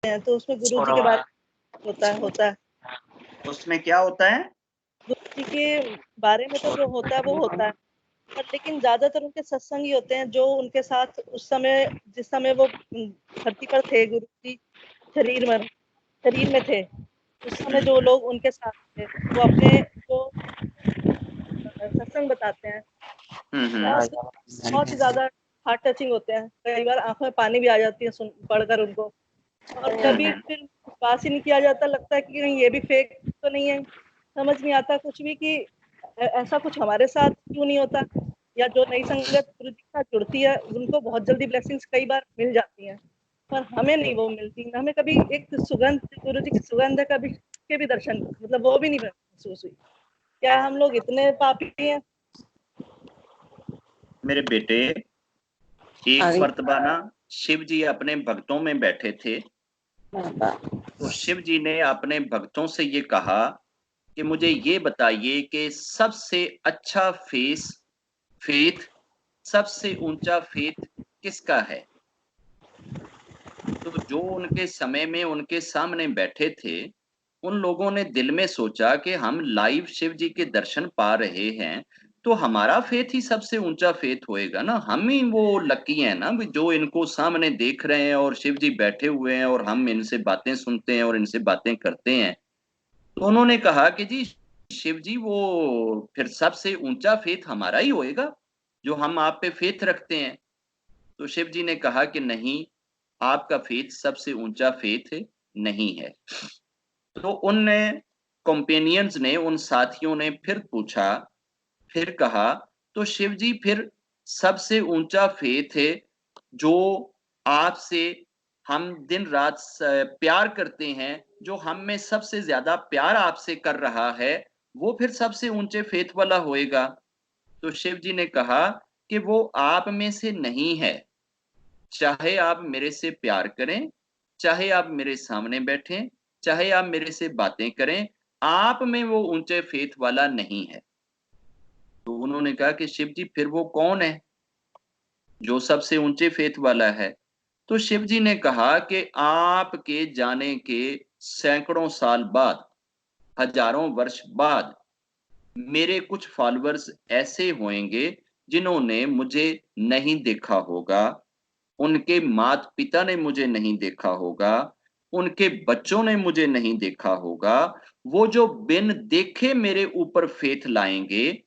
हैं तो उसमें गुरुजी के बारे में होता है। उसमें क्या होता है? गुरुजी के बारे में तो जो होता है वो होता है, पर लेकिन ज्यादातर उनके सत्संग ही होते हैं जो उनके साथ उस समय, जिस समय वो धरती पर थे, गुरुजी शरीर में थे, उस समय जो लोग उनके साथ थे वो अपने जो सत्संग बताते हैं बहुत ही ज्यादा हार्ट टचिंग होते हैं। कई बार आंखों में पानी भी आ जाती है पढ़कर उनको, और कभी फिर विश्वास ही नहीं किया जाता, लगता है कि नहीं ये भी फेक तो नहीं है, समझ नहीं आता कुछ भी कि ऐसा कुछ हमारे साथ क्यों नहीं होता। या जो नई संगत गुरु जी के साथ जुड़ती है उनको बहुत जल्दी ब्लेसिंग्स कई बार मिल जाती हैं, पर हमें नहीं वो मिलती। हमें कभी एक सुगंध, गुरु जी की सुगंध है, कभी के भी दर्शन मतलब वो भी नहीं महसूस हुई। क्या हम लोग इतने पापी हैं? मेरे बेटे, एक मर्तबा ना शिव जी अपने भक्तों में बैठे थे, तो शिव जी ने अपने भक्तों से ये कहा कि मुझे ये बताइए कि सबसे अच्छा फेथ, सबसे ऊंचा फेथ किसका है? तो जो उनके समय में उनके सामने बैठे थे, उन लोगों ने दिल में सोचा कि हम लाइव शिव जी के दर्शन पा रहे हैं, तो हमारा फेथ ही सबसे ऊंचा फेथ होएगा ना, हम ही वो लकी हैं ना जो इनको सामने देख रहे हैं और शिव जी बैठे हुए हैं और हम इनसे बातें सुनते हैं और इनसे बातें करते हैं। तो उन्होंने कहा कि जी शिव जी, वो फिर सबसे ऊंचा फेथ हमारा ही होएगा जो हम आप पे फेथ रखते हैं। तो शिव जी ने कहा कि नहीं, आपका फेथ सबसे ऊंचा फेथ नहीं है। तो उनने कंपेनियंस ने, उन साथियों ने फिर पूछा, फिर कहा, तो शिव जी फिर सबसे ऊंचा फेथ है जो आपसे हम दिन रात प्यार करते हैं, जो हम में सबसे ज्यादा प्यार आपसे कर रहा है, वो फिर सबसे ऊंचे फेथ वाला होएगा। तो शिव जी ने कहा कि वो आप में से नहीं है। चाहे आप मेरे से प्यार करें, चाहे आप मेरे सामने बैठें, चाहे आप मेरे से बातें करें, आप में वो ऊंचे फेथ वाला नहीं है। तो उन्होंने कहा कि शिव जी फिर वो कौन है जो सबसे ऊंचे फेथ वाला है? तो शिव जी ने कहा कि आपके जाने के सैकड़ों साल बाद, हजारों वर्ष बाद, मेरे कुछ फॉलोअर्स ऐसे होंगे जिन्होंने मुझे नहीं देखा होगा, उनके माता पिता ने मुझे नहीं देखा होगा, उनके बच्चों ने मुझे नहीं देखा होगा, वो जो बिन देखे मेरे ऊपर फेथ लाएंगे,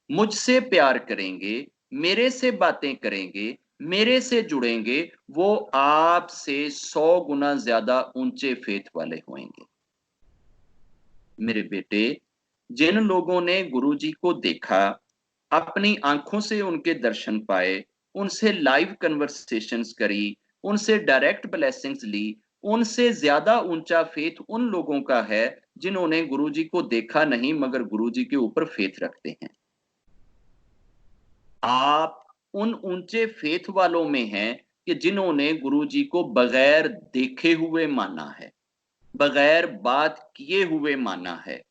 मुझसे प्यार करेंगे, मेरे से बातें करेंगे, मेरे से जुड़ेंगे, वो आपसे 100 गुना ज्यादा ऊंचे फेथ वाले होंगे। मेरे बेटे, जिन लोगों ने गुरुजी को देखा, अपनी आंखों से उनके दर्शन पाए, उनसे लाइव कन्वर्सेशंस करी, उनसे डायरेक्ट ब्लेसिंग्स ली, उनसे ज्यादा ऊंचा फेथ उन लोगों का है जिन्होंने गुरुजी को देखा नहीं मगर गुरुजी के ऊपर फेथ रखते हैं। आप उन ऊंचे फेथ वालों में हैं कि जिन्होंने गुरुजी को बगैर देखे हुए माना है, बगैर बात किए हुए माना है।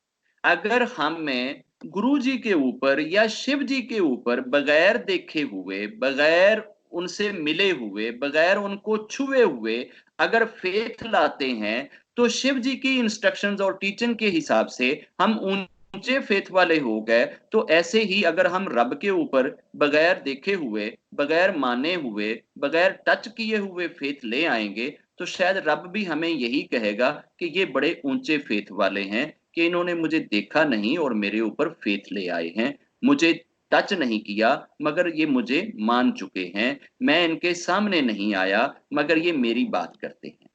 अगर हमें गुरु जी के ऊपर या शिव जी के ऊपर बगैर देखे हुए, बगैर उनसे मिले हुए, बगैर उनको छुए हुए अगर फेथ लाते हैं, तो शिव जी की इंस्ट्रक्शंस और टीचिंग के हिसाब से हम ऊंचे फेथ वाले हो गए। तो ऐसे ही अगर हम रब के ऊपर बगैर देखे हुए, बगैर माने हुए, बगैर टच किए हुए फेथ ले आएंगे, तो शायद रब भी हमें यही कहेगा कि ये बड़े ऊंचे फेथ वाले हैं कि इन्होंने मुझे देखा नहीं और मेरे ऊपर फेथ ले आए हैं, मुझे टच नहीं किया मगर ये मुझे मान चुके हैं, मैं इनके सामने नहीं आया मगर ये मेरी बात करते हैं।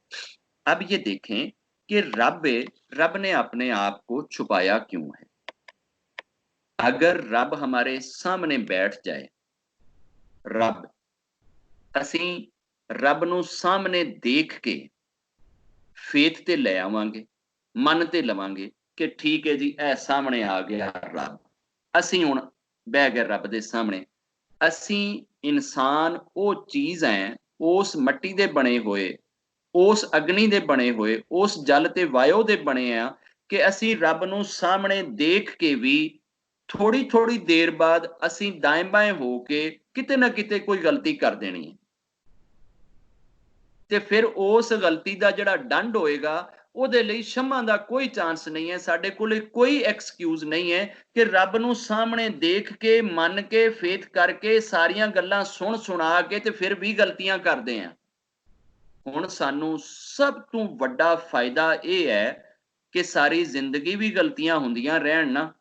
अब ये देखें कि रब ने अपने आप को छुपाया क्यों है। अगर रब हमारे सामने बैठ जाए, रब, ਅਸੀਂ ਰੱਬ ਨੂੰ ਸਾਹਮਣੇ ਦੇਖ ਕੇ ਫੇਥ ਤੇ ਲੈ ਆਵਾਂਗੇ, ਮਨ ਤੇ ਲਵਾਂਗੇ ਕਿ ਠੀਕ ਹੈ ਜੀ, ਇਹ ਸਾਹਮਣੇ ਆ ਗਿਆ ਰੱਬ, ਅਸੀਂ ਹੁਣ ਬਹਿ ਗਏ ਰੱਬ ਦੇ ਸਾਹਮਣੇ। ਅਸੀਂ ਇਨਸਾਨ ਉਹ ਚੀਜ਼ ਹੈ, ਉਸ ਮੱਟੀ ਦੇ ਬਣੇ ਹੋਏ, ਉਸ ਅਗਨੀ ਦੇ ਬਣੇ ਹੋਏ, ਉਸ ਜਲ ਤੇ ਵਾਯੂ ਦੇ ਬਣੇ ਆ ਕਿ ਅਸੀਂ ਰੱਬ ਨੂੰ ਸਾਹਮਣੇ ਦੇਖ ਕੇ ਵੀ ਥੋੜੀ ਥੋੜੀ ਦੇਰ ਬਾਅਦ ਅਸੀਂ ਦਾएं बाएं ਹੋ ਕੇ ਕਿਤੇ ਨਾ ਕਿਤੇ ਕੋਈ ਗਲਤੀ ਕਰ ਦੇਣੀ ਹੈ। ਤੇ ਫਿਰ ਉਸ ਗਲਤੀ ਦਾ ਜਿਹੜਾ ਦੰਡ ਹੋਏਗਾ ਉਹਦੇ ਲਈ ਸ਼ਮਾ ਦਾ ਕੋਈ ਚਾਂਸ ਨਹੀਂ ਹੈ। ਸਾਡੇ ਕੋਲ ਕੋਈ ਐਕਸਕਿਊਜ਼ ਨਹੀਂ ਹੈ ਕਿ ਰੱਬ ਨੂੰ ਸਾਹਮਣੇ ਦੇਖ ਕੇ ਮੰਨ ਕੇ ਫੇਥ ਕਰਕੇ ਸਾਰੀਆਂ ਗੱਲਾਂ ਸੁਣ ਸੁਣਾ ਕੇ ਤੇ ਫਿਰ ਵੀ ਗਲਤੀਆਂ ਕਰਦੇ ਆ। ਹੁਣ ਸਾਨੂੰ ਸਭ ਤੋਂ ਵੱਡਾ ਫਾਇਦਾ ਇਹ ਹੈ ਕਿ ਸਾਰੀ ਜ਼ਿੰਦਗੀ ਵੀ ਗਲਤੀਆਂ ਹੁੰਦੀਆਂ ਰਹਿਣ ਨਾ,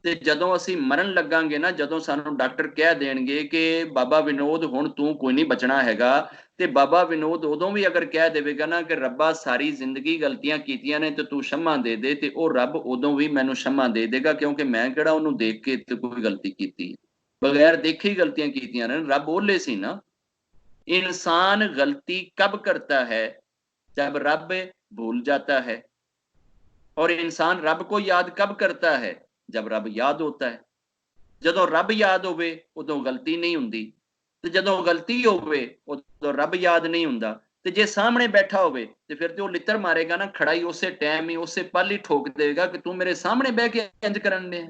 ਤੇ ਜਦੋਂ ਅਸੀਂ ਮਰਨ ਲੱਗਾਂਗੇ ਨਾ, ਜਦੋਂ ਸਾਨੂੰ ਡਾਕਟਰ ਕਹਿ ਦੇਣਗੇ ਕਿ ਬਾਬਾ ਵਿਨੋਦ ਹੁਣ ਤੂੰ ਕੋਈ ਨਹੀਂ ਬਚਣਾ ਹੈਗਾ, ਤੇ ਬਾਬਾ ਵਿਨੋਦ ਉਦੋਂ ਵੀ ਅਗਰ ਕਹਿ ਦੇਵੇਗਾ ਨਾ ਕਿ ਰੱਬਾ ਸਾਰੀ ਜ਼ਿੰਦਗੀ ਗਲਤੀਆਂ ਕੀਤੀਆਂ ਨੇ ਤੇ ਤੂੰ ਸ਼ਮਾ ਦੇ ਦੇ, ਤੇ ਉਹ ਰੱਬ ਉਦੋਂ ਵੀ ਮੈਨੂੰ ਸ਼ਮਾ ਦੇ ਦੇਗਾ, ਕਿਉਂਕਿ ਮੈਂ ਕਿਹੜਾ ਉਹਨੂੰ ਦੇਖ ਕੇ ਤੇ ਕੋਈ ਗਲਤੀ ਕੀਤੀ, ਬਗੈਰ ਦੇਖੇ ਹੀ ਗਲਤੀਆਂ ਕੀਤੀਆਂ ਨੇ। ਰੱਬ ਉਹਲੇ ਸੀ ਨਾ। इंसान गलती कब करता है? जब रब भूल जाता है। और इंसान रब को याद कब करता है? जब रब याद होता है। ਜਦੋਂ ਰੱਬ ਯਾਦ ਹੋਵੇ ਉਦੋਂ ਗਲਤੀ ਨਹੀਂ ਹੁੰਦੀ, ਤੇ ਜਦੋਂ ਗਲਤੀ ਹੋਵੇ ਉਦੋਂ ਰੱਬ ਯਾਦ ਨਹੀਂ ਹੁੰਦਾ। ਤੇ ਜੇ ਸਾਹਮਣੇ ਬੈਠਾ ਹੋਵੇ ਤੇ ਫਿਰ ਤੇ ਉਹ ਲਿੱਤਰ ਮਾਰੇਗਾ ਨਾ, ਖੜਾ ਹੀ ਉਸੇ ਟਾਈਮ ਹੀ ਉਸੇ ਪਲ ਹੀ ਠੋਕ ਦੇਗਾ ਕਿ ਤੂੰ ਮੇਰੇ ਸਾਹਮਣੇ ਬਹਿ ਕੇ ਇੰਜ ਕਰਨ ਦੇ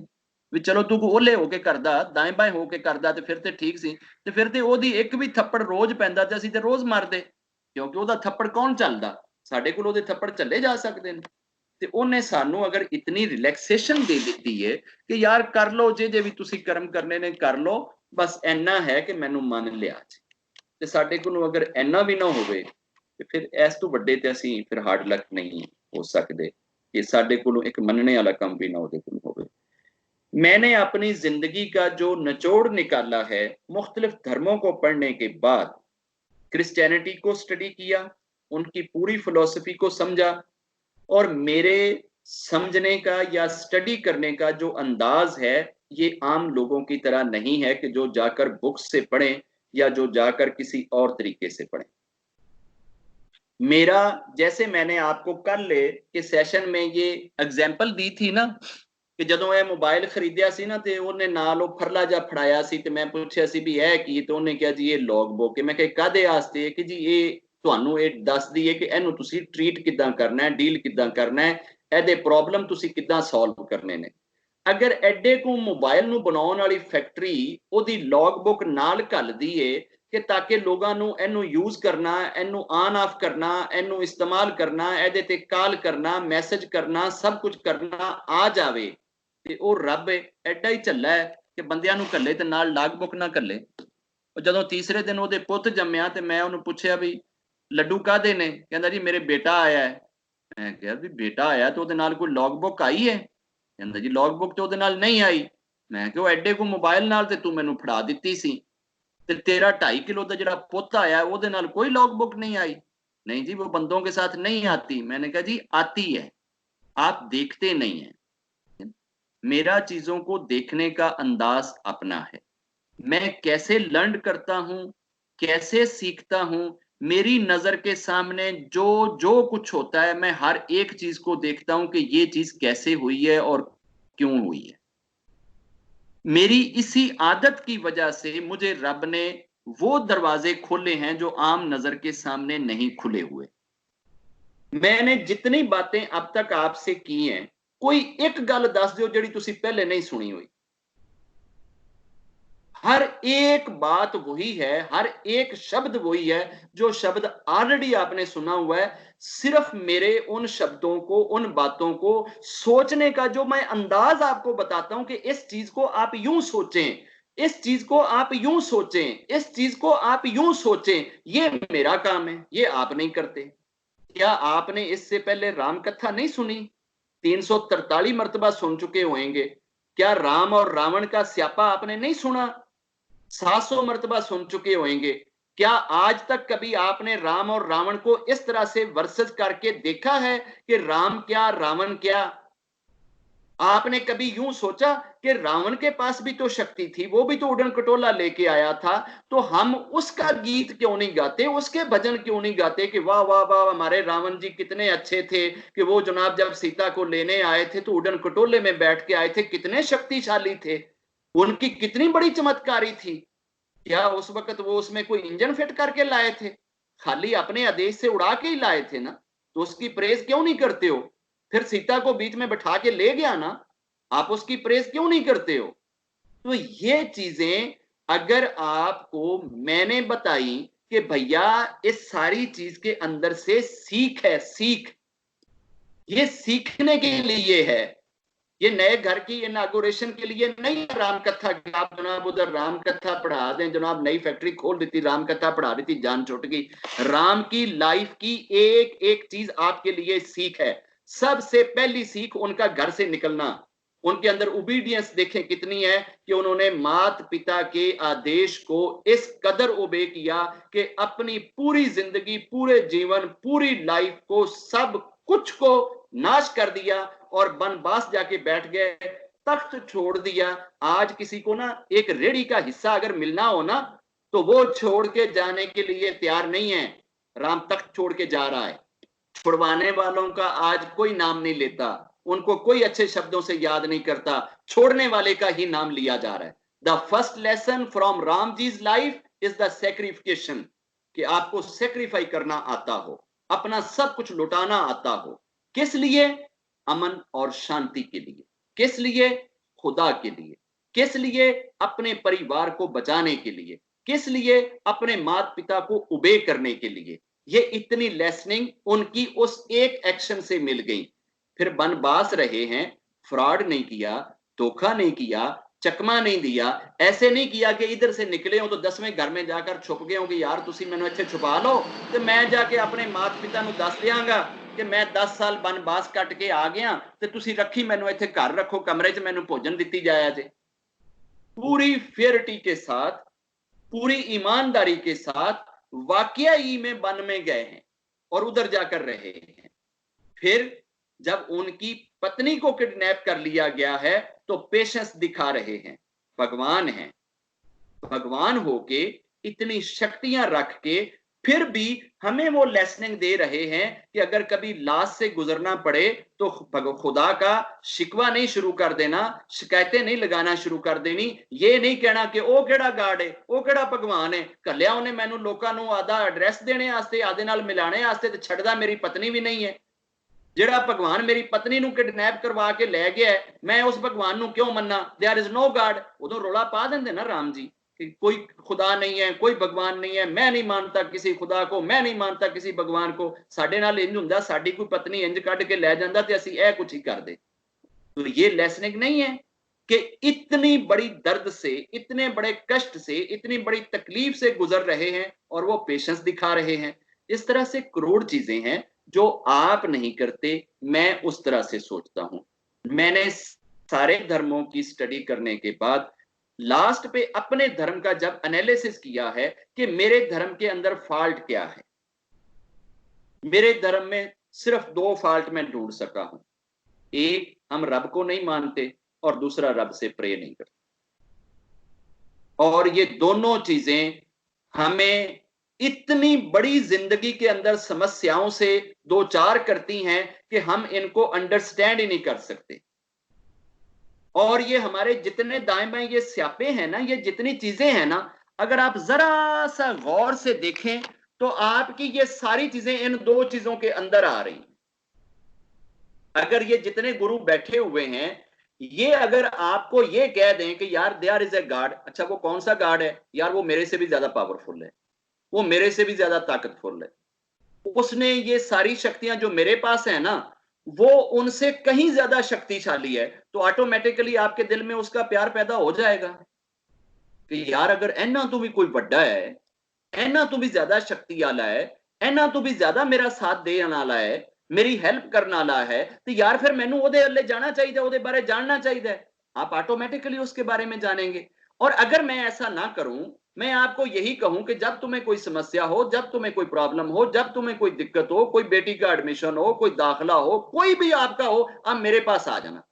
ਵੀ ਚਲੋ ਤੂੰ ਓਲੇ ਹੋ ਕੇ ਕਰਦਾ, ਦਾएं ਬਾएं ਹੋ ਕੇ ਕਰਦਾ ਤੇ ਫਿਰ ਤੇ ਠੀਕ ਸੀ। ਤੇ ਫਿਰ ਤੇ ਉਹਦੀ ਇੱਕ ਵੀ ਥੱਪੜ ਰੋਜ਼ ਪੈਂਦਾ ਤੇ ਅਸੀਂ ਤੇ ਰੋਜ਼ ਮਾਰਦੇ, ਕਿਉਂਕਿ ਉਹਦਾ ਥੱਪੜ ਕੌਣ ਚੱਲਦਾ? ਸਾਡੇ ਕੋਲ ਉਹਦੇ ਥੱਪੜ ਚੱਲੇ ਜਾ ਸਕਦੇ ਨੇ। ਤੇ ਉਹਨੇ ਸਾਨੂੰ ਅਗਰ ਇਤਨੀ ਰਿਲੈਕਸੇਸ਼ਨ ਦੇ ਦਿੱਤੀ ਹੈ ਕਿ ਯਾਰ ਕਰ ਲਓ ਜੇ ਵੀ ਤੁਸੀਂ ਕਰਮ ਕਰਨੇ ਨੇ ਕਰ ਲਓ, ਬਸ ਇੰਨਾ ਹੈ ਕਿ ਮੈਨੂੰ ਮੰਨ ਲਿਆ ਜੀ। ਤੇ ਸਾਡੇ ਕੋਲੋਂ ਅਗਰ ਇੰਨਾ ਵੀ ਨਾ ਹੋਵੇ ਤੇ ਫਿਰ ਇਸ ਤੋਂ ਵੱਡੇ ਤੇ ਅਸੀਂ ਫਿਰ ਹਾਰਡ ਲੱਕ ਨਹੀਂ ਹੋ ਸਕਦੇ ਕਿ ਸਾਡੇ ਕੋਲੋਂ ਇੱਕ ਮੰਨਣੇ ਵਾਲਾ ਕੰਮ ਵੀ ਨਾ ਉਹਦੇ ਕੋਲ ਹੋਵੇ। मैंने अपनी जिंदगी का जो निचोड़ निकाला है मुख्तलिफ धर्मों को पढ़ने के बाद, क्रिश्चियनिटी को स्टडी किया, उनकी पूरी फिलॉसफी को समझा, और मेरे समझने का या स्टडी करने का जो अंदाज है ये आम लोगों की तरह नहीं है कि जो जाकर बुक्स से पढ़ें या जो जाकर किसी और तरीके से पढ़ें। मेरा, जैसे मैंने आपको कल के सेशन में ये एग्जाम्पल दी थी ना कि ਜਦੋਂ ਇਹ ਮੋਬਾਈਲ ਖਰੀਦਿਆ ਸੀ ਨਾ ਤੇ ਉਹਨੇ ਨਾਲ ਉਹ ਫਰਲਾ ਜਾ ਫੜਾਇਆ ਸੀ ਤੇ ਮੈਂ ਪੁੱਛਿਆ ਸੀ ਵੀ ਇਹ ਕੀ, ਤੇ ਉਹਨੇ ਕਿਹਾ ਜੀ ਇਹ ਲੌਗ ਬੁੱਕ ਹੈ। ਮੈਂ ਕਿਹਾ ਕਾਦੇ ਵਾਸਤੇ? ਕਿ ਜੀ ਇਹ ਤੁਹਾਨੂੰ ਇਹ ਦੱਸਦੀ ਹੈ ਕਿ ਇਹਨੂੰ ਤੁਸੀਂ ਟ੍ਰੀਟ ਕਿੱਦਾਂ ਕਰਨਾ ਹੈ, ਡੀਲ ਕਿੱਦਾਂ ਕਰਨਾ ਹੈ, ਇਹਦੇ ਪ੍ਰੋਬਲਮ ਤੁਸੀਂ ਕਿੱਦਾਂ ਸੋਲਵ ਕਰਨੇ ਨੇ। ਅਗਰ ਐਡੇ ਕੋ ਮੋਬਾਈਲ ਨੂੰ ਬਣਾਉਣ ਵਾਲੀ ਫੈਕਟਰੀ ਉਹਦੀ ਲੌਗ ਬੁੱਕ ਨਾਲ ਘੱਲਦੀ ਏ ਕਿ ਤਾਂ ਕਿ ਲੋਕਾਂ ਨੂੰ ਇਹਨੂੰ ਯੂਜ਼ ਕਰਨਾ, ਇਹਨੂੰ ਆਨ ਆਫ ਕਰਨਾ, ਇਹਨੂੰ ਇਸਤੇਮਾਲ ਕਰਨਾ, ਇਹਦੇ ਤੇ ਕਾਲ ਕਰਨਾ, ਮੈਸੇਜ ਕਰਨਾ, ਸਭ ਕੁਝ ਕਰਨਾ ਆ ਜਾਵੇ, ਤੇ ਉਹ ਰੱਬ ਐਡਾ ਹੀ ਝੱਲਾ ਹੈ ਕਿ ਬੰਦਿਆਂ ਨੂੰ ਘੱਲੇ ਤੇ ਨਾਲ ਲਾਗ ਬੁੱਕ ਨਾ ਘੱਲੇ। ਉਹ ਜਦੋਂ ਤੀਸਰੇ ਦਿਨ ਉਹਦੇ ਪੁੱਤ ਜੰਮਿਆ ਤੇ ਮੈਂ ਉਹਨੂੰ ਪੁੱਛਿਆ ਵੀ ਲੱਡੂ ਕਾਦੇ ਨੇ? ਕਹਿੰਦਾ ਜੀ ਮੇਰੇ ਬੇਟਾ ਆਇਆ ਹੈ। ਮੈਂ ਕਿਹਾ ਵੀ ਬੇਟਾ ਆਇਆ ਤੇ ਉਹਦੇ ਨਾਲ ਕੋਈ ਲੌਗ ਬੁੱਕ ਆਈ ਹੈ? ਕਹਿੰਦਾ ਜੀ ਲੌਗ ਬੁੱਕ ਤੇ ਉਹਦੇ ਨਾਲ ਨਹੀਂ ਆਈ। ਮੈਂ ਕਿਹਾ ਉਹ ਐਡੇ ਕੋ ਮੋਬਾਈਲ ਨਾਲ ਤੇ ਤੂੰ ਮੈਨੂੰ ਫੜਾ ਦਿੱਤੀ ਸੀ, ਤੇ तेरा 2.5 किलो ਦਾ ਜਿਹੜਾ ਪੁੱਤ ਆਇਆ ਉਹਦੇ ਨਾਲ ਕੋਈ लॉग बुक नहीं आई। नहीं जी वो बंदों के साथ नहीं आती। मैंने कहा जी आती है, आप देखते नहीं है। मेरा चीजों को देखने का अंदाज अपना है, मैं कैसे लर्न करता हूं, कैसे सीखता हूं, मेरी नजर के सामने जो जो कुछ होता है मैं हर एक चीज को देखता हूं कि ये चीज कैसे हुई है और क्यों हुई है। मेरी इसी आदत की वजह से मुझे रब ने वो दरवाजे खोले हैं जो आम नजर के सामने नहीं खुले हुए। मैंने जितनी बातें अब तक आपसे की हैं, कोई एक गल दस दो जिहड़ी तुसी पहले नहीं सुनी हुई। हर एक बात वही है, हर एक शब्द वही है जो शब्द ऑलरेडी आपने सुना हुआ है। सिर्फ मेरे उन शब्दों को, उन बातों को सोचने का जो मैं अंदाज आपको बताता हूं कि इस चीज को आप यूं सोचें, इस चीज को आप यूं सोचें, इस चीज को आप यूं सोचें, ये मेरा काम है, ये आप नहीं करते। क्या आपने इससे पहले राम कथा नहीं सुनी? 343 मर्तबा सुन चुके होंगे। क्या राम और रावण का स्यापा आपने नहीं सुना? 700 मर्तबा सुन चुके होंगे। क्या आज तक कभी आपने राम और रावण को इस तरह से वर्सेस करके देखा है कि राम क्या रावण क्या? आपने कभी यूं सोचा कि रावण के पास भी तो शक्ति थी, वो भी तो उड़न खटोला लेके आया था, तो हम उसका गीत क्यों नहीं गाते, उसके भजन क्यों नहीं गाते कि वाह वाह वाह हमारे रावण जी कितने अच्छे थे कि वो जनाब जब सीता को लेने आए थे तो उड़न खटोले में बैठ के आए थे, कितने शक्तिशाली थे, उनकी कितनी बड़ी चमत्कारी थी। क्या उस वक्त वो उसमें कोई इंजन फिट करके लाए थे? खाली अपने आदेश से उड़ा के ही लाए थे ना, तो उसकी प्रेज क्यों नहीं करते हो? फिर सीता को बीच में बैठा के ले गया ना, आप उसकी प्रेज क्यों नहीं करते हो? तो ये चीजें अगर आपको मैंने बताई कि भैया इस सारी चीज के अंदर से सीख है, सीख, ये सीखने के लिए है, ये नए घर की इनागुरेशन के लिए नहीं। राम कथा की आप जनाब उधर राम कथा पढ़ा दें, जनाब नई फैक्ट्री खोल दी थी, राम कथा पढ़ा दी थी, जान छुट गई। राम की लाइफ की एक एक चीज आपके लिए सीख है। सबसे पहली सीख उनका घर से निकलना, उनके अंदर ओबीडियंस देखें कितनी है कि उन्होंने माता पिता के आदेश को इस कदर ओबे किया कि अपनी पूरी जिंदगी, पूरे जीवन, पूरी लाइफ को, सब कुछ को नाश कर दिया और बनवास जाके बैठ गए, तख्त छोड़ दिया। आज किसी को ना एक रेड़ी का हिस्सा अगर मिलना हो ना, तो वो छोड़ के जाने के लिए तैयार नहीं है। राम तख्त छोड़ के जा रहा है, छुड़वाने वालों का आज कोई नाम नहीं लेता, उनको कोई अच्छे शब्दों से याद नहीं करता, छोड़ने वाले का ही नाम लिया जा रहा है। The first lesson from Ram ji's life is the sacrification, कि आपको सेक्रीफाई करना आता हो, अपना सब कुछ लुटाना आता हो। किस लिए? अमन और शांति के लिए। किस लिए? खुदा के लिए। किस लिए? अपने परिवार को बचाने के लिए। किस लिए? अपने माता पिता को उबे करने के लिए। ये इतनी लेसनिंग उनकी उस एक एक्शन से मिल गई। फिर बनवास रहे हैं, फ्रॉड नहीं किया, धोखा नहीं किया, चकमा नहीं दिया, ऐसे नहीं किया कि इधर से निकले हो तो 10वें घर में जाकर छुप गए हो कि यार तुसी मैनू इत्थे छुपा लो तो मैं जाके अपने माता पिता नू दस दियांगा कि मैं 10 साल बनवास कट के आ गया ते तुसी रखी मैनू इत्थे घर रखो, कमरे च मैनू भोजन दित्ती जाया जे। पूरी फेयरिटी के साथ, पूरी ईमानदारी के साथ वाकया ही में वन में गए हैं और उधर जाकर रहे हैं। फिर जब उनकी पत्नी को किडनैप कर लिया गया है तो पेशेंस दिखा रहे हैं। भगवान हैं, भगवान होके इतनी शक्तियां रख के फिर भी हमें वो लेसनिंग दे रहे हैं कि अगर कभी लाश से गुजरना पड़े तो खुदा का शिकवा नहीं शुरू कर देना, शिकायतें नहीं लगाना शुरू कर देनी। ये नहीं कहना कि ओ केड़ा गार्ड है, ओ केड़ा भगवान है, कलिया उन्हें मैनू लोकां नू आदा एड्रैस देने वास्ते, आदे नाल मिलाने वास्ते ते छड़दा मेरी पत्नी भी नहीं है। जेड़ा भगवान मेरी पत्नी नू किडनैप करवा के लै गया है, मैं उस भगवान नू क्यों मन्ना? There is no God. उदों रोला पा देंदे ना राम जी कि कोई खुदा नहीं है, कोई भगवान नहीं है, मैं नहीं मानता किसी खुदा को, मैं नहीं मानता किसी भगवान को। साडे नाल इंज हुंदा, साडी कोई पत्नी इंज कढ के लै जांदा ते असीं ए कुछ ही करदे। तो ये लेसनिंग नहीं है कि इतनी बड़ी दर्द से, इतने बड़े कष्ट से, इतनी बड़ी तकलीफ से गुजर रहे हैं और वो पेशेंस दिखा रहे हैं। इस तरह से करोड़ चीजें हैं जो आप नहीं करते, मैं उस तरह से सोचता हूं। मैंने सारे धर्मों की स्टडी करने के बाद लास्ट पे अपने धर्म का जब एनालिसिस किया है कि मेरे धर्म के अंदर फॉल्ट क्या है, मेरे धर्म में सिर्फ 2 फॉल्ट मैं ढूंढ सका हूं। एक, हम रब को नहीं मानते, और दूसरा, रब से प्रे नहीं करते। और ये दोनों चीजें हमें इतनी बड़ी जिंदगी के अंदर समस्याओं से दो चार करती हैं कि हम इनको अंडरस्टैंड ही नहीं कर सकते। और ये हमारे जितने दाएं बाएं ये स्यापे हैं ना, ये जितनी चीजें हैं ना, अगर आप जरा सा गौर से देखें तो आपकी ये सारी चीजें इन 2 चीजों के अंदर आ रही। अगर ये जितने गुरु बैठे हुए हैं, ये अगर आपको ये कह दें कि यार देयर इज ए गॉड, अच्छा वो कौन सा गॉड है? यार वो मेरे से भी ज्यादा पावरफुल है, वो मेरे से भी ज्यादा ताकतफुल है, उसने ये सारी शक्तियां जो मेरे पास है ना, वो उनसे कहीं ज्यादा शक्तिशाली है, तो ऑटोमेटिकली आपके दिल में उसका प्यार पैदा हो जाएगा कि यार अगर इन्ना तो भी कोई बड़ा है, इन्ना तो भी ज्यादा शक्ति वाला है, इन्ना तो भी ज्यादा मेरा साथ देने वाला है, मेरी हेल्प करने वाला है, तो यार फिर मैनू ओदे अल्ले जाना चाहिए, ओदे बारे जानना चाहिए। आप ऑटोमेटिकली उसके बारे में जानेंगे। और अगर मैं ऐसा ना करूं, मैं आपको यही कहूं कि जब तुम्हें कोई समस्या हो, जब तुम्हें कोई प्रॉब्लम हो, जब तुम्हें कोई दिक्कत हो, कोई बेटी का एडमिशन हो, कोई दाखिला हो, कोई भी आपका हो, आप मेरे पास आ जाना,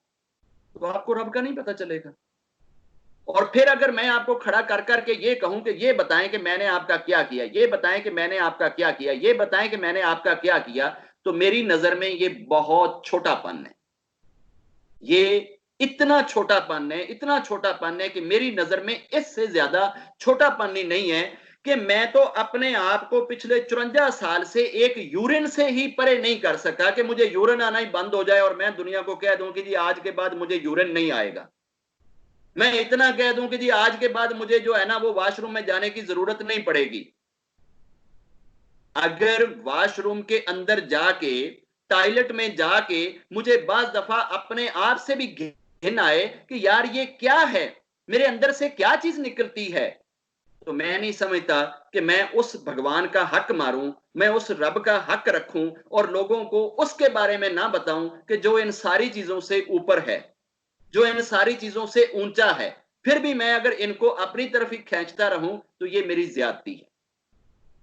तो आपको रब का नहीं पता चलेगा। और फिर अगर मैं आपको खड़ा कर करके ये कहूं कि ये बताएं कि मैंने आपका क्या किया, ये बताएं कि मैंने आपका क्या किया, ये बताएं कि मैंने आपका क्या किया, तो मेरी नजर में ये बहुत छोटापन है। ये इतना छोटापन है, इतना छोटापन है कि मेरी नजर में इससे ज्यादा छोटापन ही नहीं है कि मैं तो अपने आप को पिछले 54 साल से एक यूरिन से ही परे नहीं कर सका कि मुझे यूरिन आना ही बंद हो जाए और मैं दुनिया को कह दूं कि जी आज के बाद मुझे यूरिन नहीं आएगा। मैं इतना कह दूं कि जी आज के बाद मुझे जो है ना वो वॉशरूम में जाने की जरूरत नहीं पड़ेगी। अगर वॉशरूम के अंदर जाके, टॉयलेट में जाके मुझे बाज दफा अपने आप से भी घिन आए कि यार ये क्या है, मेरे अंदर से क्या चीज निकलती है, तो मैं नहीं समझता कि मैं उस भगवान का हक मारूं, मैं उस रब का हक रखूं और लोगों को उसके बारे में ना बताऊं कि जो इन सारी चीजों से ऊपर है, जो इन सारी चीजों से ऊंचा है, फिर भी मैं अगर इनको अपनी तरफ ही खींचता रहूं तो ये मेरी ज्यादती है।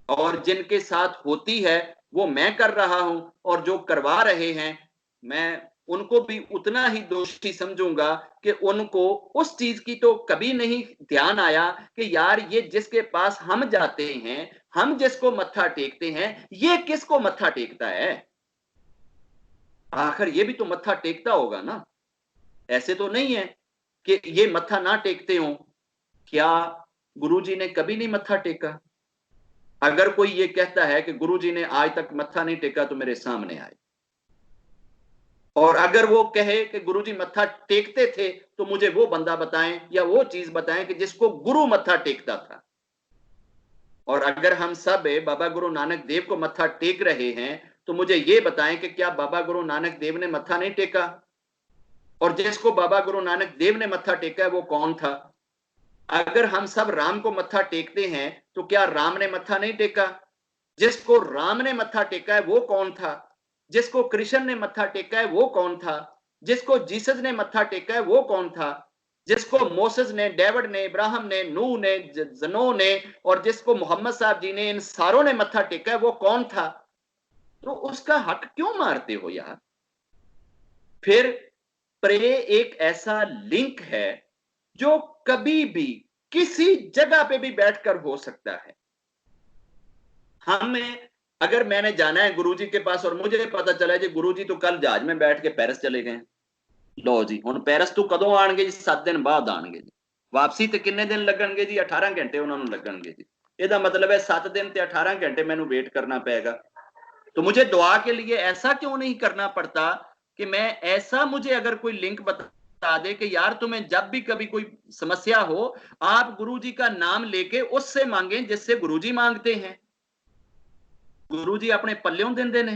और जिनके साथ होती है वो मैं कर रहा हूं, और जो करवा रहे हैं मैं उनको भी उतना ही दोषी समझूंगा कि उनको उस चीज की तो कभी नहीं ध्यान आया कि यार ये जिसके पास हम जाते हैं, हम जिसको मत्था टेकते हैं, ये किसको मत्था टेकता है, आखिर ये भी तो मत्था टेकता होगा ना। ऐसे तो नहीं है कि ये मत्था ना टेकते हो। क्या गुरुजी ने कभी नहीं मत्था टेका? अगर कोई ये कहता है कि गुरुजी ने आज तक मत्था नहीं टेका तो मेरे सामने आए, और अगर वो कहे कि गुरुजी मत्था टेकते थे तो मुझे वो बंदा बताएं या वो चीज बताएं कि जिसको गुरु मत्था टेकता था। और अगर हम सब बाबा गुरु नानक देव को मत्था टेक रहे हैं तो मुझे ये बताएं कि क्या बाबा गुरु नानक देव ने मत्था नहीं टेका, और जिसको बाबा गुरु नानक देव ने मत्था टेका है वो कौन था? अगर हम सब राम को मत्था टेकते हैं तो क्या राम ने मत्था नहीं टेका? जिसको राम ने मत्था टेका है वो कौन था? जिसको कृष्ण ने मत्था टेका है वो कौन था? जिसको जीसस ने मत्था टेका है वो कौन था? जिसको मोसेस ने, डेविड ने, इब्राहिम ने, नूह ने, जनो ने, और जिसको मोहम्मद साहब जी ने, इन सारों ने मत्था टेका है वो कौन था? तो उसका हक क्यों मारते हो यार? फिर प्रे एक ऐसा लिंक है जो कभी भी किसी जगह पे भी बैठकर हो सकता है। हमें, अगर मैंने जाना है गुरुजी के पास और मुझे पता चला जी गुरुजी तो कल जहाज में बैठ के पेरिस चले गए, लो जी हुण पेरिस तो कदों आणगे जी? 7 दिन बाद आणगे जी। वापसी ते किन्ने दिन लगणगे जी? 18 घंटे ਉਹਨਾਂ ਨੂੰ ਲੱਗਣਗੇ जी। ਇਹਦਾ मतलब है 7 दिन ते 18 घंटे मैनू वेट करना पड़ेगा। तो मुझे दुआ के लिए ऐसा क्यों नहीं करना पड़ता कि मैं ऐसा, मुझे अगर कोई लिंक बता दे कि यार तुम्हें जब भी कभी कोई समस्या हो आप गुरुजी का नाम लेके उससे मांगे जिससे गुरुजी मांगते हैं। गुरुजी अपने पल्लियों देंदे ने,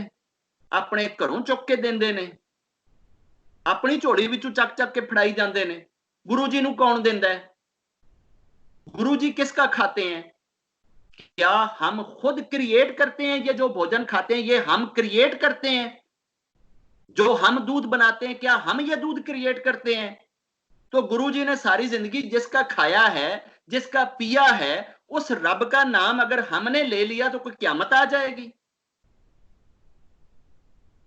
अपने घरों चुक के देंदे ने, अपनी झोली विचों चक चक के फड़ाई जाते हैं। गुरु जी नूं कौन देंदा है? गुरु जी किसका खाते हैं? क्या हम खुद क्रिएट करते हैं? ये जो भोजन खाते हैं ये हम क्रिएट करते हैं? जो हम दूध बनाते हैं क्या हम ये दूध क्रिएट करते हैं? तो गुरु जी ने सारी जिंदगी जिसका खाया है, जिसका पिया है, उस रब का नाम अगर हमने ले लिया तो कोई क़यामत आ जाएगी।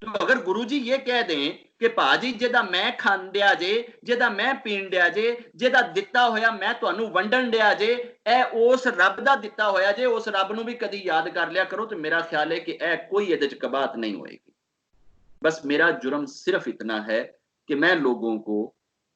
तो अगर गुरुजी ये कह दें कि भाजी जेदा मैं खान दिया जे, जेदा मैं पीन दिया जे, जेदा दिता होया मैं तुहानू वंडन दिया जे, ए उस रब दा दिता होया जे, उस रब नू भी कदी याद कर लिया करो, तो मेरा ख्याल है कि ए कोई इहदे च कबात नहीं होएगी। बस मेरा जुर्म सिर्फ इतना है कि मैं लोगों को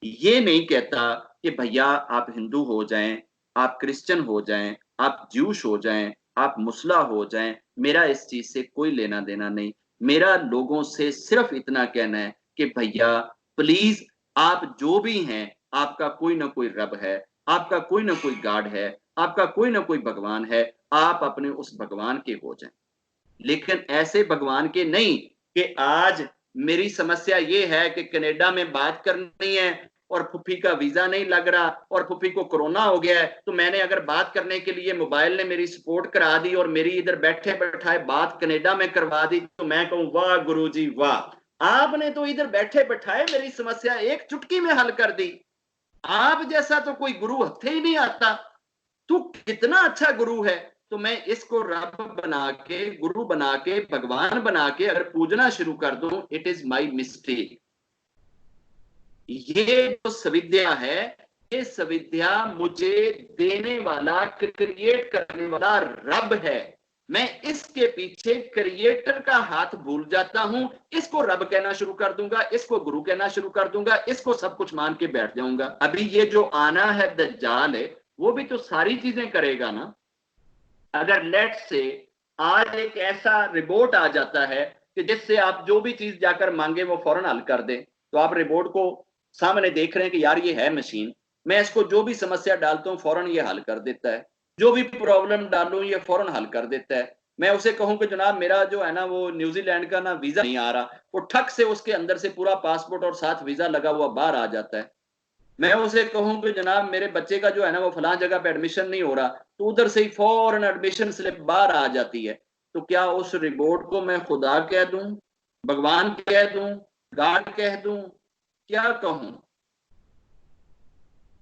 ये नहीं कहता कि भैया आप हिंदू हो जाएं, आप क्रिश्चियन हो जाएं, आप ज्यूश हो जाएं, आप मुस्ला हो जाएं, मेरा इस चीज से कोई लेना देना नहीं। मेरा लोगों से सिर्फ इतना कहना है कि भैया प्लीज, आप जो भी हैं, आपका कोई ना कोई रब है, आपका कोई ना कोई गॉड है, आपका कोई ना कोई भगवान है, आप अपने उस भगवान के हो जाएं। लेकिन ऐसे भगवान के नहीं कि आज मेरी समस्या ये है कि कनाडा में बात करनी है और फुफी का वीजा नहीं लग रहा और फुफी को कोरोना हो गया है, तो मैंने अगर बात करने के लिए मोबाइल ने मेरी सपोर्ट करा दी और मेरी इधर बैठे बैठाए बात कनाडा में करवा दी, तो मैं कहूं वाह गुरुजी वाह, आपने तो इधर बैठे बैठाए मेरी समस्या एक चुटकी में हल कर दी। आप जैसा तो कोई गुरु हथे ही नहीं आता, तू कितना अच्छा गुरु है। तो मैं इसको रब बना के, गुरु बना के, भगवान बना के अगर पूजना शुरू कर दूं, इट इज माई मिस्टेक। ये जो सविद्या है, ये सविद्या मुझे देने वाला, क्रिएट करने वाला रब है। मैं इसके पीछे क्रिएटर का हाथ भूल जाता हूं, इसको रब कहना शुरू कर दूंगा, इसको गुरु कहना शुरू कर दूंगा, इसको सब कुछ मान के बैठ जाऊंगा। अभी ये जो आना है दज्जाल है, वो भी तो सारी चीजें करेगा ना। अगर लेट से आज एक ऐसा रिपोर्ट आ जाता है कि जिससे आप जो भी चीज जाकर मांगे वो फौरन हल कर दे, तो आप रिपोर्ट को सामने देख रहे हैं कि यार ये है मशीन, मैं इसको जो भी समस्या डालता हूं फौरन ये हल कर देता है, जो भी प्रॉब्लम डालूं ये फौरन हल कर देता है। मैं उसे कहूं कि जनाब मेरा जो है ना वो न्यूजीलैंड का ना वीजा नहीं आ रहा, वो ठक से उसके अंदर से पूरा पासपोर्ट और साथ वीजा लगा हुआ बाहर आ जाता है। मैं उसे कहूं कि जनाब मेरे बच्चे का जो है ना वो फलां जगह पे एडमिशन नहीं हो रहा, तो उधर से ही फौरन एडमिशन स्लिप बाहर आ जाती है। तो क्या उस रिपोर्ट को मैं खुदा कह दूं, भगवान कह दूं, गॉड कह दूं, क्या कहूं?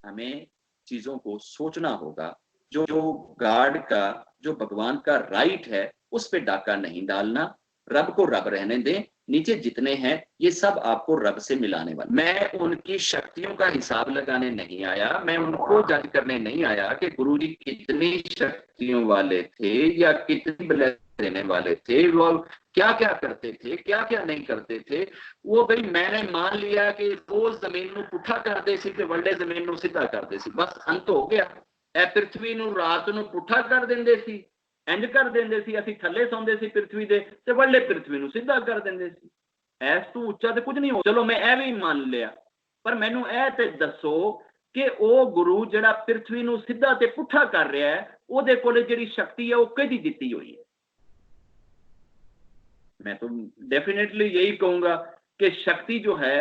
हमें चीजों को सोचना होगा। जो जो गॉड का, जो भगवान का राइट है, उस पे डाका नहीं डालना। रब को रब रहने दें। नीचे जितने हैं ये सब आपको रब से मिलाने वाले। मैं उनकी शक्तियों का हिसाब लगाने नहीं आया, मैं उनको जज करने नहीं आया कि गुरुजी कितनी शक्तियों वाले थे या कितनी ब्लेसिंग देने वाले थे, वो क्या क्या करते थे, क्या क्या नहीं करते थे। वो भाई मैंने मान लिया कि वो जमीन ਨੂੰ ਪੁੱਠਾ ਕਰਦੇ ਸੀ ਤੇ ਵੱਡੇ ਜ਼ਮੀਨ ਨੂੰ ਸਿੱਧਾ ਕਰਦੇ ਸੀ, ਬਸ ਅੰਤ ਹੋ ਗਿਆ। ਇਹ ਪ੍ਰithvi ਨੂੰ ਰਾਤ ਨੂੰ ਪੁੱਠਾ ਕਰ ਦਿੰਦੇ ਸੀ, ਇੰਜ ਕਰ ਦਿੰਦੇ ਸੀ, ਅਸੀਂ ਥੱਲੇ ਸੌਂਦੇ ਸੀ ਪ੍ਰithvi ਦੇ ਤੇ ਵੱਡੇ ਪ੍ਰithvi ਨੂੰ ਸਿੱਧਾ ਕਰ ਦਿੰਦੇ ਸੀ। ਐਸ ਤੋਂ ਉੱਚਾ ਤੇ ਕੁਝ ਨਹੀਂ ਹੋ। ਚਲੋ ਮੈਂ ਇਹ ਵੀ ਮੰਨ ਲਿਆ, ਪਰ ਮੈਨੂੰ ਇਹ ਤੇ ਦੱਸੋ ਕਿ ਉਹ ਗੁਰੂ ਜਿਹੜਾ ਪ੍ਰithvi ਨੂੰ ਸਿੱਧਾ ਤੇ ਪੁੱਠਾ ਕਰ ਰਿਹਾ ਹੈ, ਉਹਦੇ ਕੋਲੇ ਜਿਹੜੀ ਸ਼ਕਤੀ ਹੈ ਉਹ ਕਿਹਦੀ ਦਿੱਤੀ ਹੋਈ ਹੈ? मैं तो डेफिनेटली यही कहूंगा कि शक्ति जो है,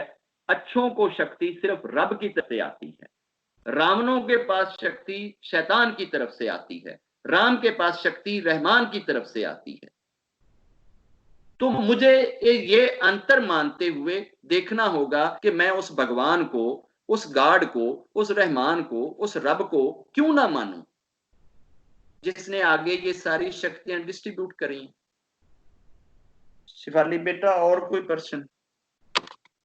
अच्छों को शक्ति सिर्फ रब की तरफ से आती है। रावणों के पास शक्ति शैतान की तरफ से आती है, राम के पास शक्ति रहमान की तरफ से आती है। तो मुझे ये अंतर मानते हुए देखना होगा कि मैं उस भगवान को, उस गॉड को, उस रहमान को, उस रब को क्यों ना मानूं, जिसने आगे ये सारी शक्तियां डिस्ट्रीब्यूट करी। शिफाली बेटा और कोई प्रश्न?